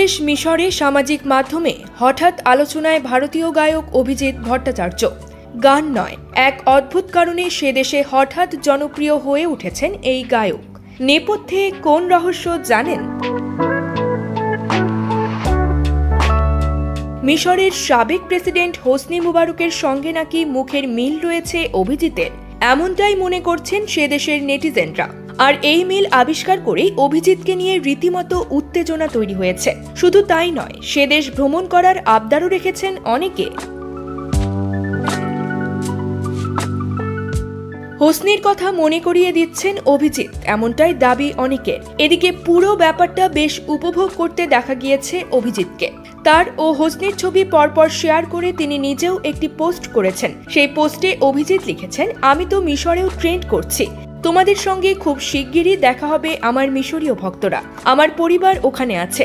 দেশ মিশরে সামাজিক মাধ্যমে হঠাৎ আলোচনায় ভারতীয় গায়ক অভিজিৎ ভট্টাচার্য। গান নয়, এক অদ্ভুত কারণে সে দেশে হঠাৎ জনপ্রিয় হয়ে উঠেছেন এই গায়ক। নেপথ্যে কোন রহস্য জানেন? মিশরের সাবেক প্রেসিডেন্ট হোসনি মুবারকের সঙ্গে নাকি মুখের মিল রয়েছে অভিজিতের, এমনটাই মনে করছেন সে দেশের নেটিজেনরা। আর এই মিল আবিষ্কার করেই অভিজিৎকে নিয়ে রীতিমতো উত্তেজনা তৈরি হয়েছে। শুধু তাই নয়, সে দেশ ভ্রমণ করার আবদারও রেখেছেন অনেকে। হোসনির কথা মনে করিয়ে দিচ্ছেন অভিজিৎ, এমনটাই দাবি অনেকের। এদিকে পুরো ব্যাপারটা বেশ উপভোগ করতে দেখা গিয়েছে অভিজিৎকে। তার ও হোসনির ছবি পরপর শেয়ার করে তিনি নিজেও একটি পোস্ট করেছেন। সেই পোস্টে অভিজিৎ লিখেছেন, আমি তো মিশরেও ট্রেন্ড করছি, তোমাদের সঙ্গে খুব শিগগিরই দেখা হবে আমার মিশরীয় ভক্তরা, আমার পরিবার ওখানে আছে।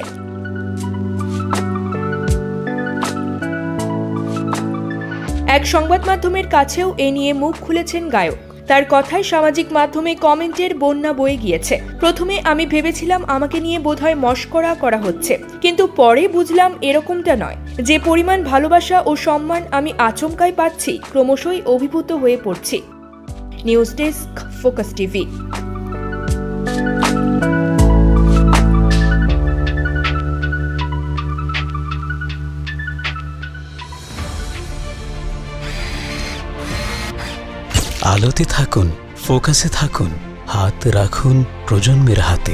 এক সংবাদ মাধ্যমের কাছেও এ নিয়ে মুখ খুলেছেন গায়ক। তার কথায় সামাজিক মাধ্যমে কমেন্টের বন্যা বয়ে গিয়েছে। প্রথমে আমি ভেবেছিলাম আমাকে নিয়ে বোধহয় মশকরা করা হচ্ছে, কিন্তু পরে বুঝলাম এরকমটা নয়। যে পরিমাণ ভালোবাসা ও সম্মান আমি আচমকাই পাচ্ছি, ক্রমশই অভিভূত হয়ে পড়ছি। News desk, focus TV. আলোতে থাকুন, ফোকাসে থাকুন, হাত রাখুন প্রজন্মের হাতে।